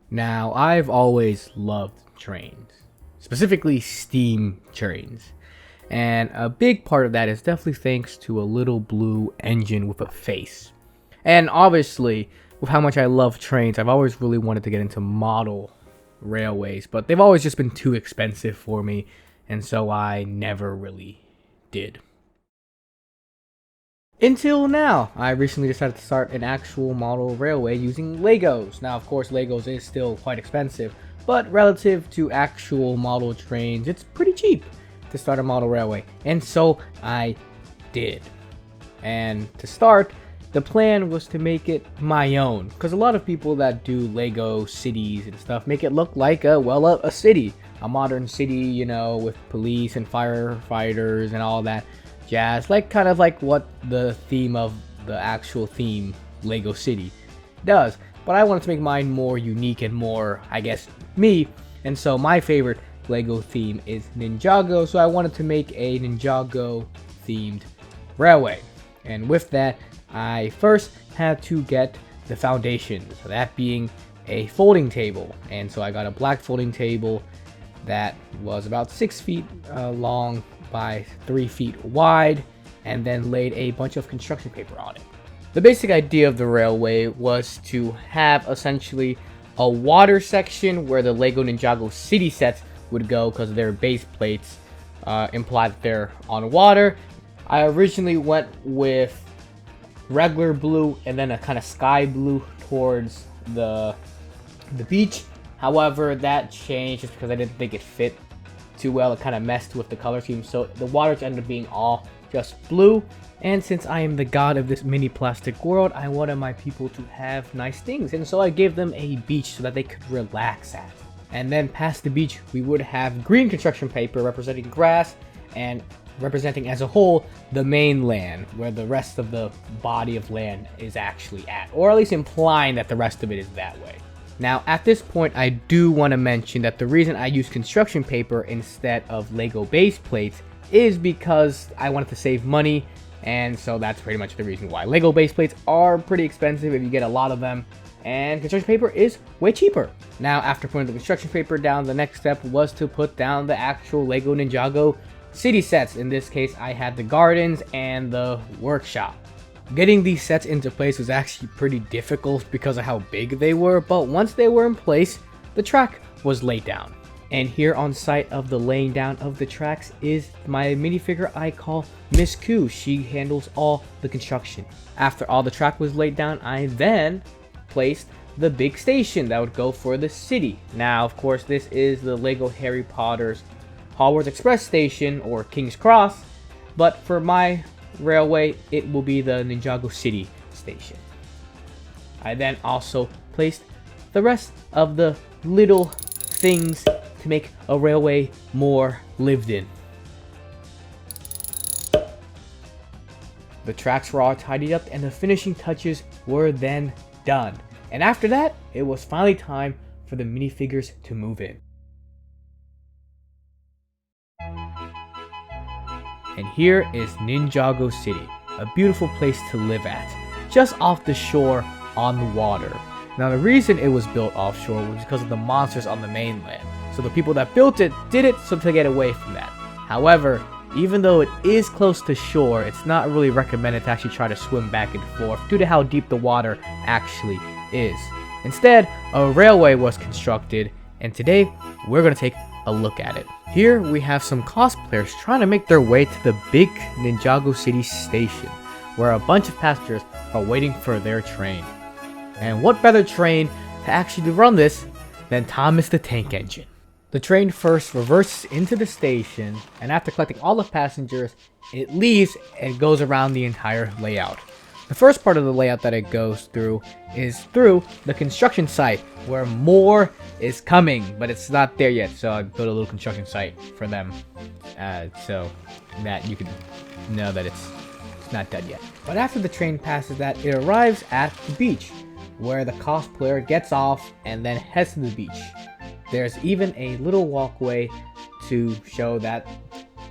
Now, I've always loved trains, specifically steam trains. And a big part of that is definitely thanks to a little blue engine with a face. And obviously, with how much I love trains, I've always really wanted to get into model railways, but they've always just been too expensive for me, and so I never really did. Until now, I recently decided to start an actual model railway using Legos. Now, of course, Legos is still quite expensive, but relative to actual model trains, it's pretty cheap to start a model railway. And so I did. And to start, the plan was to make it my own, because a lot of people that do Lego cities and stuff make it look like a city, a modern city, with police and firefighters and all that jazz, like kind of like what the theme of the actual theme Lego City does. But I wanted to make mine more unique and more, I guess, me. And so my favorite Lego theme is Ninjago, so I wanted to make a Ninjago themed railway. And with that, I first had to get the foundations, that being a folding table. And so I got a black folding table that was about 6 feet long by 3 feet wide, and then laid a bunch of construction paper on it. The basic idea of the railway was to have essentially a water section where the Lego Ninjago city sets would go, because their base plates imply that they're on water. I originally went with regular blue and then a kind of sky blue towards the beach. However, that changed just because I didn't think it fit too well. It kind of messed with the color scheme, so the waters ended up being all just blue. And since I am the god of this mini plastic world, I wanted my people to have nice things, and so I gave them a beach so that they could relax at. And then past the beach, we would have green construction paper representing grass and representing as a whole the mainland, where the rest of the body of land is actually at, or at least implying that the rest of it is that way. Now, at this point, I do want to mention that the reason I use construction paper instead of Lego base plates is because I wanted to save money, and so that's pretty much the reason why. Lego base plates are pretty expensive if you get a lot of them, and construction paper is way cheaper. Now, after putting the construction paper down, the next step was to put down the actual Lego Ninjago city sets. In this case, I had the gardens and the workshop. Getting these sets into place was actually pretty difficult because of how big they were, but once they were in place, the track was laid down. And here on site of the laying down of the tracks is my minifigure I call Miss Koo. She handles all the construction. After all the track was laid down, I then placed the big station that would go for the city. Now, of course, this is the Lego Harry Potter's Hogwarts Express station, or King's Cross, but for my railway, it will be the Ninjago City station. I then also placed the rest of the little things to make a railway more lived in. The tracks were all tidied up and the finishing touches were then done. And after that, it was finally time for the minifigures to move in. And here is Ninjago City, a beautiful place to live at, just off the shore on the water. Now, the reason it was built offshore was because of the monsters on the mainland. So the people that built it did it so to get away from that. However, even though it is close to shore, it's not really recommended to actually try to swim back and forth due to how deep the water actually is. Instead, a railway was constructed, and today we're going to take a look at it. Here we have some cosplayers trying to make their way to the big Ninjago City station, where a bunch of passengers are waiting for their train. And what better train to actually run this than Thomas the Tank Engine? The train first reverses into the station, and after collecting all the passengers, it leaves and goes around the entire layout. The first part of the layout that it goes through is through the construction site, where more is coming, but it's not there yet, so I built a little construction site for them, so that you can know that it's not done yet. But after the train passes that, it arrives at the beach, where the cosplayer gets off and then heads to the beach. There's even a little walkway to show that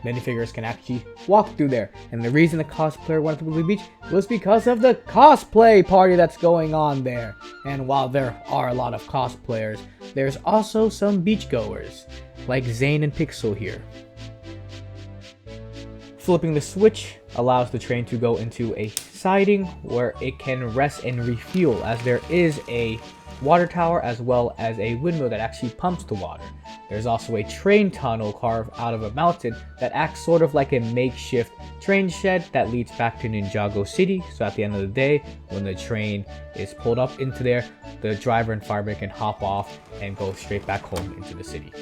minifigures can actually walk through there. And the reason the cosplayer wanted to go to the beach was because of the cosplay party that's going on there. And while there are a lot of cosplayers, there's also some beachgoers, like Zane and Pixel here. Flipping the switch allows the train to go into a siding where it can rest and refuel, as there is a water tower as well as a windmill that actually pumps the water. There's also a train tunnel carved out of a mountain that acts sort of like a makeshift train shed that leads back to Ninjago City, so at the end of the day, when the train is pulled up into there, the driver and fireman can hop off and go straight back home into the city.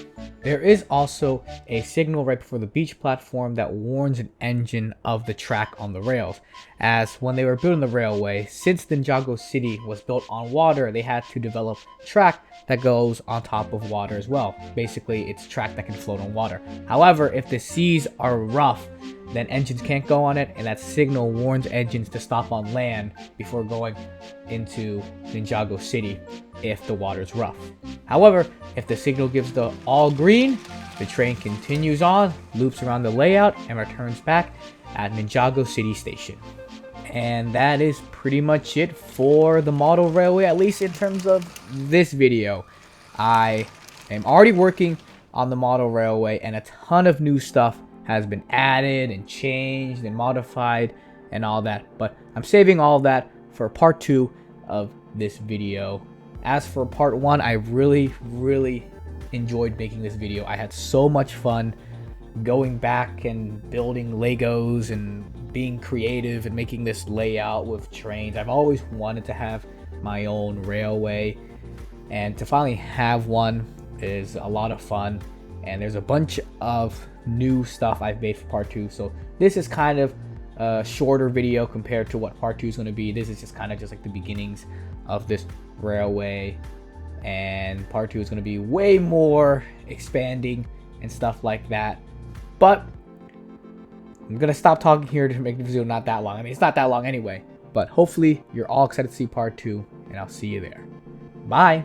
There is also a signal right before the beach platform that warns an engine of the track on the rails, as when they were building the railway, since Ninjago City was built on water, they had to develop track that goes on top of water as well. Basically, it's track that can float on water. However, if the seas are rough, then engines can't go on it, and that signal warns engines to stop on land before going into Ninjago City if the water's rough. However, if the signal gives the all green, the train continues on, loops around the layout, and returns back at Ninjago City Station. And that is pretty much it for the model railway, at least in terms of this video. I am already working on the model railway, and a ton of new stuff has been added and changed and modified and all that. But I'm saving all that for part 2 of this video. As for part 1, I really enjoyed making this video. I had so much fun going back and building Legos and being creative and making this layout with trains. I've always wanted to have my own railway, and to finally have one is a lot of fun. And there's a bunch of new stuff I've made for part 2, so this is kind of a shorter video compared to what part 2 is going to be. This is just kind of just like the beginnings of this railway, and part 2 is going to be way more expanding and stuff like that. But I'm gonna stop talking here to make the video not that long. I mean, it's not that long anyway, but hopefully you're all excited to see part 2, and I'll see you there. Bye.